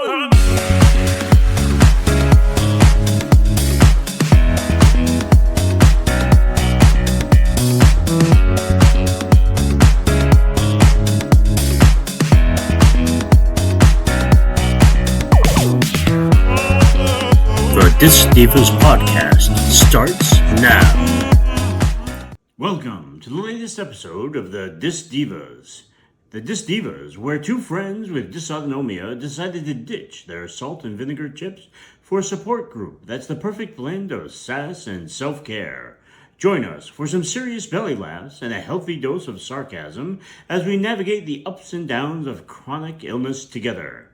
This Dyvas podcast starts now. Welcome to the latest episode of the Dyvas. The Dyvas, where two friends with dysautonomia decided to ditch their salt and vinegar chips for a support group that's the perfect blend of sass and self-care. Join us for some serious belly laughs and a healthy dose of sarcasm as we navigate the ups and downs of chronic illness together.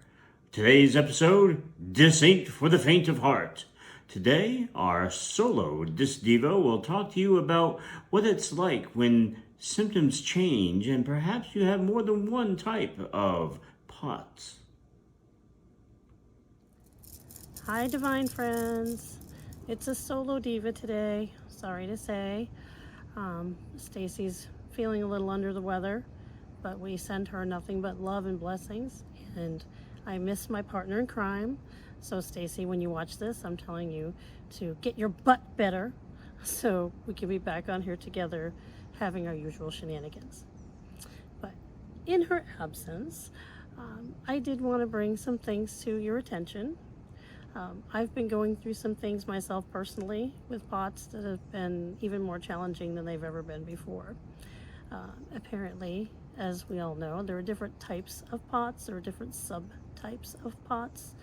Today's episode, This Ain't for the Faint of Heart. Today, our solo Diva will talk to you about what it's like when symptoms change and perhaps you have more than one type of POTS. Hi, divine friends. It's a solo diva today. Sorry to say. Stacy's feeling a little under the weather, but we send her nothing but love and blessings. And I miss my partner in crime. So Stacy, when you watch this, I'm telling you to get your butt better so we can be back on here together having our usual shenanigans. But in her absence, I did want to bring some things to your attention. I've been going through some things myself personally with POTS that have been even more challenging than they've ever been before. Apparently, as we all know, there are different types of POTS, there are different subtypes of POTS.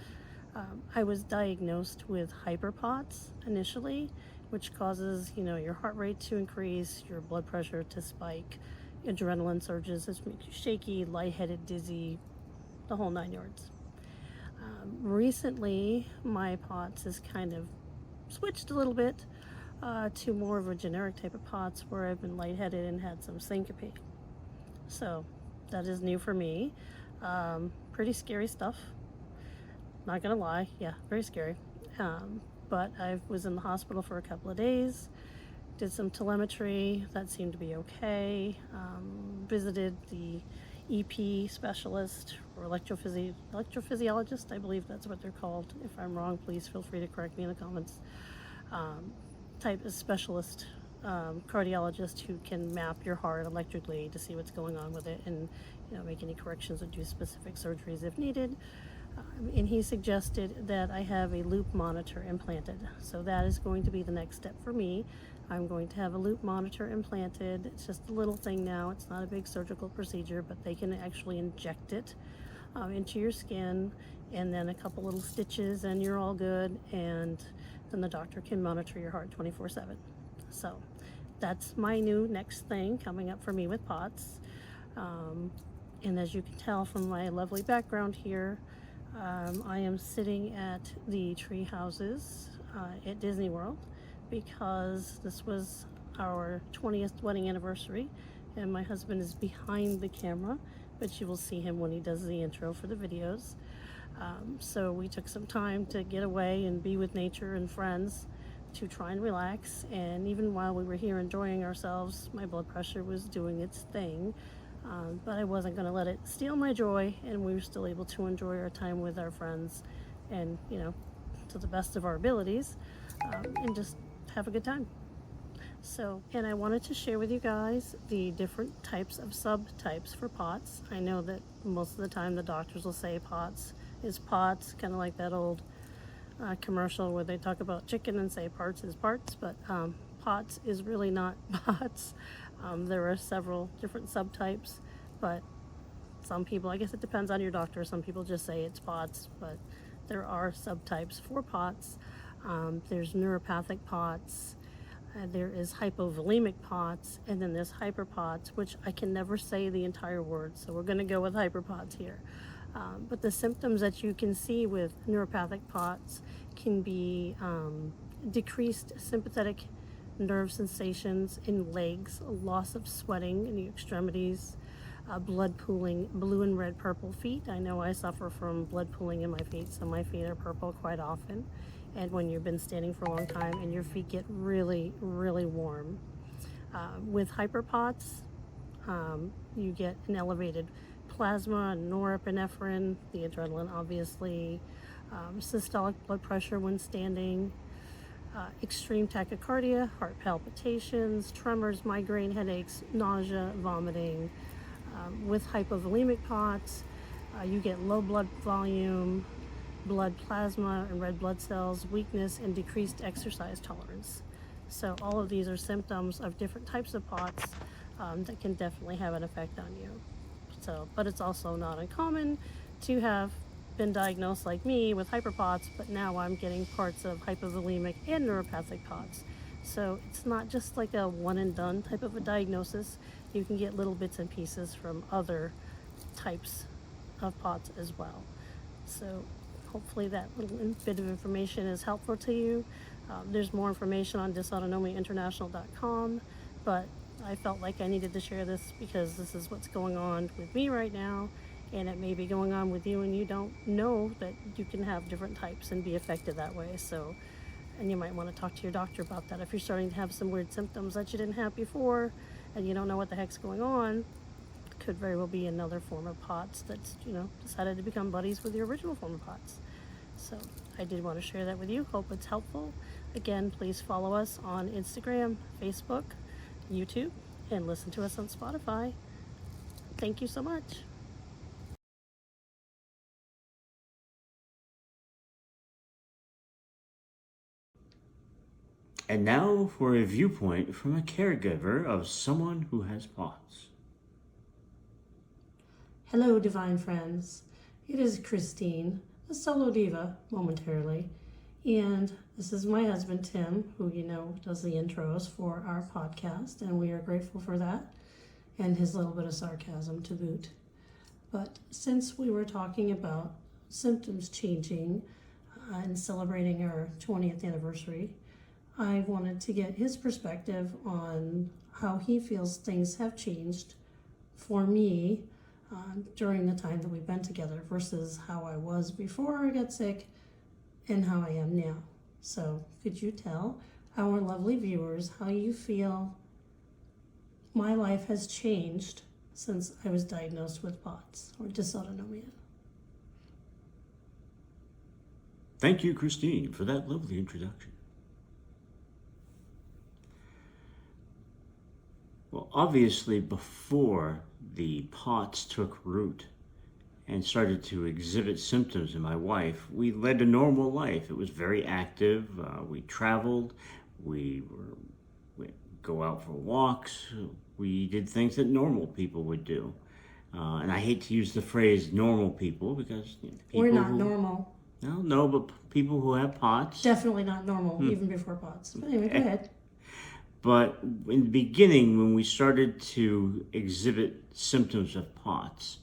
I was diagnosed with hyperPOTS initially, which causes, your heart rate to increase, your blood pressure to spike, adrenaline surges, which makes you shaky, lightheaded, dizzy, the whole 9 yards. Recently, my POTS has kind of switched a little bit to more of a generic type of POTS where I've been lightheaded and had some syncope. So that is new for me. Pretty scary stuff. Not gonna lie, yeah, very scary. But I was in the hospital for a couple of days, did some telemetry, that seemed to be okay. Visited the EP specialist or electrophysiologist, I believe that's what they're called. If I'm wrong, please feel free to correct me in the comments. Type of specialist, cardiologist who can map your heart electrically to see what's going on with it and make any corrections or do specific surgeries if needed. And he suggested that I have a loop monitor implanted. So that is going to be the next step for me. I'm going to have a loop monitor implanted. It's just a little thing now. It's not a big surgical procedure, but they can actually inject it into your skin and then a couple little stitches and you're all good. And then the doctor can monitor your heart 24/7. So that's my new next thing coming up for me with POTS. And as you can tell from my lovely background here, I am sitting at the tree houses at Disney World because this was our 20th wedding anniversary and my husband is behind the camera, but you will see him when he does the intro for the videos. So we took some time to get away and be with nature and friends to try and relax, and even while we were here enjoying ourselves, my blood pressure was doing its thing. But I wasn't going to let it steal my joy, and we were still able to enjoy our time with our friends and, to the best of our abilities, and just have a good time. So, and I wanted to share with you guys the different types of subtypes for POTS. I know that most of the time the doctors will say POTS is POTS, kind of like that old commercial where they talk about chicken and say parts is parts, but POTS is really not POTS. There are several different subtypes, but some people, I guess it depends on your doctor, some people just say it's POTS, but there are subtypes for POTS. There's neuropathic POTS, there is hypovolemic POTS, and then there's hyperPOTS, which I can never say the entire word, so we're going to go with hyperPOTS here. But the symptoms that you can see with neuropathic POTS can be decreased sympathetic nerve sensations in legs, loss of sweating in the extremities, blood pooling, blue and red purple feet. I know I suffer from blood pooling in my feet, so my feet are purple quite often. And when you've been standing for a long time and your feet get really, really warm. With hyperPOTS, you get an elevated plasma and norepinephrine, the adrenaline obviously, systolic blood pressure when standing, extreme tachycardia, heart palpitations, tremors, migraine headaches, nausea, vomiting. With hypovolemic POTS, you get low blood volume, blood plasma and red blood cells, weakness, and decreased exercise tolerance. So all of these are symptoms of different types of POTS that can definitely have an effect on you. So, but it's also not uncommon to have been diagnosed like me with hyperPOTS, but now I'm getting parts of hypovolemic and neuropathic POTS. So it's not just like a one and done type of a diagnosis. You can get little bits and pieces from other types of POTS as well. So hopefully that little bit of information is helpful to you. There's more information on dysautonomiainternational.com, but I felt like I needed to share this because this is what's going on with me right now, and it may be going on with you, and you don't know that you can have different types and be affected that way. So, and you might want to talk to your doctor about that. If you're starting to have some weird symptoms that you didn't have before and you don't know what the heck's going on, it could very well be another form of POTS that's, decided to become buddies with your original form of POTS. So I did want to share that with you. Hope it's helpful. Again, please follow us on Instagram, Facebook, YouTube, and listen to us on Spotify. Thank you so much. And now for a viewpoint from a caregiver of someone who has POTS. Hello, divine friends. It is Christine, a solo diva, momentarily. And this is my husband, Tim, who does the intros for our podcast, and we are grateful for that, and his little bit of sarcasm to boot. But since we were talking about symptoms changing and celebrating our 20th anniversary, I wanted to get his perspective on how he feels things have changed for me during the time that we've been together versus how I was before I got sick and how I am now. So could you tell our lovely viewers how you feel my life has changed since I was diagnosed with POTS or dysautonomia? Thank you, Christine, for that lovely introduction. Well, obviously, before the POTS took root and started to exhibit symptoms in my wife, we led a normal life. It was very active. We traveled. We go out for walks. We did things that normal people would do. And I hate to use the phrase normal people because people we're not normal. No, but people who have POTS. Definitely not normal, even before POTS. But anyway, go ahead. But in the beginning, when we started to exhibit symptoms of POTS,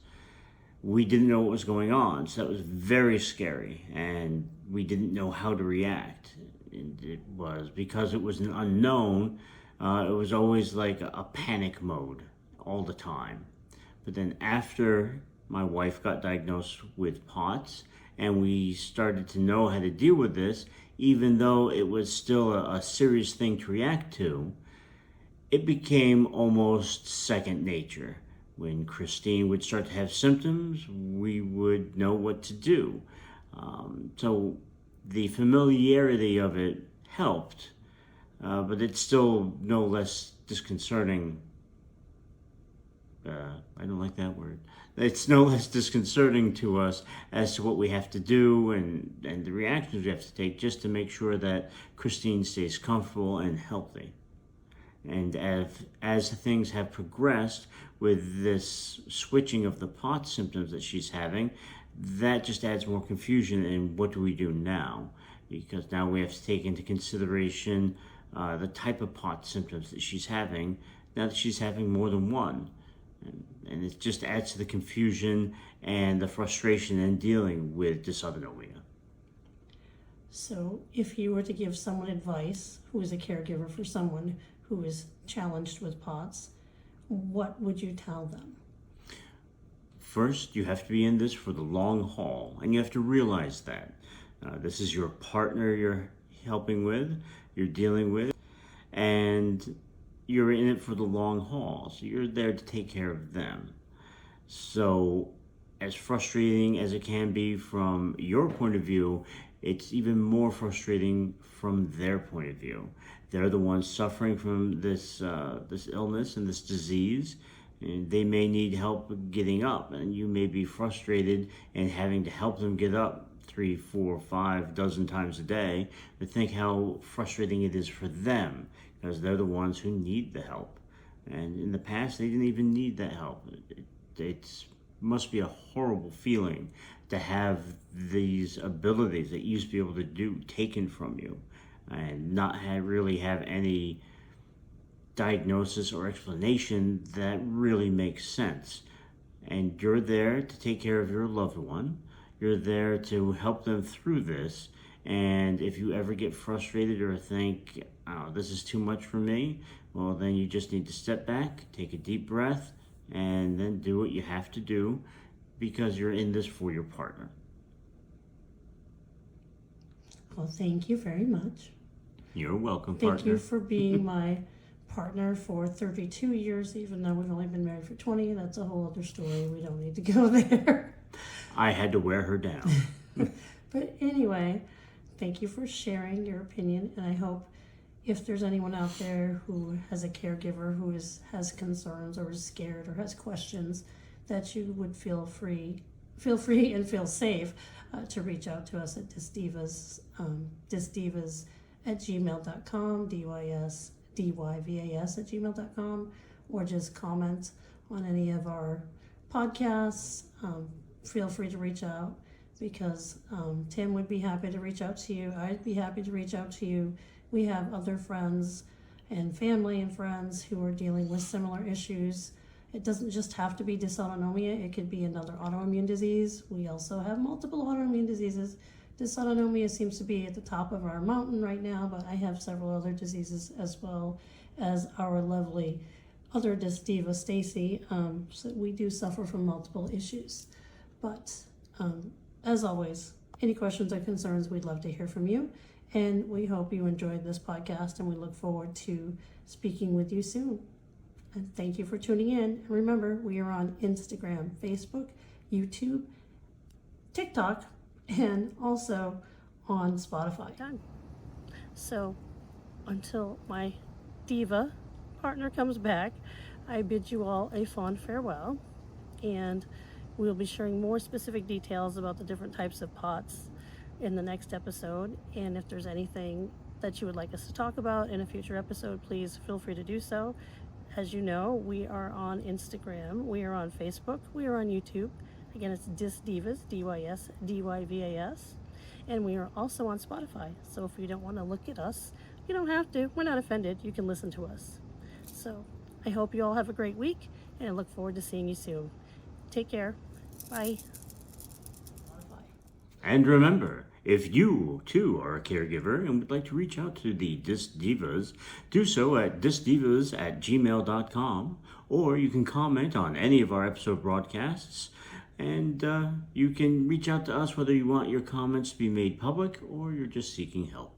we didn't know what was going on. So that was very scary, and we didn't know how to react. And it was, because it was an unknown, it was always like a panic mode all the time. But then after my wife got diagnosed with POTS, and we started to know how to deal with this, even though it was still a serious thing to react to, it became almost second nature. When Christine would start to have symptoms, we would know what to do. So the familiarity of it helped, but it's still no less disconcerting. I don't like that word. It's no less disconcerting to us as to what we have to do and the reactions we have to take just to make sure that Christine stays comfortable and healthy. And as things have progressed with this switching of the POTS symptoms that she's having, that just adds more confusion in what do we do now? Because now we have to take into consideration the type of POTS symptoms that she's having, now that she's having more than one. And it just adds to the confusion and the frustration in dealing with dysautonomia. So if you were to give someone advice who is a caregiver for someone who is challenged with POTS, what would you tell them? First, you have to be in this for the long haul, and you have to realize that. This is your partner you're helping with, you're dealing with, and you're in it for the long haul. So you're there to take care of them. So, as frustrating as it can be from your point of view, it's even more frustrating from their point of view. They're the ones suffering from this illness and this disease, and they may need help getting up, and you may be frustrated and having to help them get up 3, 4, 5 dozen times a day. But think how frustrating it is for them, because they're the ones who need the help. And in the past, they didn't even need that help. It must be a horrible feeling to have these abilities that you used to be able to do taken from you, and not really have any diagnosis or explanation that really makes sense. And you're there to take care of your loved one. You're there to help them through this. And if you ever get frustrated or think, oh, this is too much for me, well, then you just need to step back, take a deep breath, and then do what you have to do, because you're in this for your partner. Well, thank you very much. You're welcome, partner. Thank you for being my partner for 32 years, even though we've only been married for 20. That's a whole other story. We don't need to go there. I had to wear her down. But anyway, thank you for sharing your opinion, and I hope if there's anyone out there who has a caregiver who has concerns or is scared or has questions, that you would feel free and feel safe to reach out to us at Dyvas at gmail.com, Dyvas at gmail.com, or just comment on any of our podcasts. Feel free to reach out, because Tim would be happy to reach out to you. I'd be happy to reach out to you. We have other friends and family and friends who are dealing with similar issues. It doesn't just have to be dysautonomia. It could be another autoimmune disease. We also have multiple autoimmune diseases. Dysautonomia seems to be at the top of our mountain right now, but I have several other diseases as well as our lovely other Dyva, Stacy. So we do suffer from multiple issues. But as always, any questions or concerns, we'd love to hear from you. And we hope you enjoyed this podcast, and we look forward to speaking with you soon. And thank you for tuning in. And remember, we are on Instagram, Facebook, YouTube, TikTok, and also on Spotify. Done. So until my Dyva partner comes back, I bid you all a fond farewell, and we'll be sharing more specific details about the different types of pots in the next episode. And if there's anything that you would like us to talk about in a future episode, please feel free to do so. As you know, we are on Instagram, we are on Facebook, we are on YouTube. Again, it's Dyvas, Dys, Dyvas, and we are also on Spotify. So if you don't want to look at us, you don't have to. We're not offended. You can listen to us. So I hope you all have a great week, and I look forward to seeing you soon. Take care. Bye. And remember, if you, too, are a caregiver and would like to reach out to the Dyvas, do so at dysdivas@gmail.com, or you can comment on any of our episode broadcasts, and you can reach out to us whether you want your comments to be made public or you're just seeking help.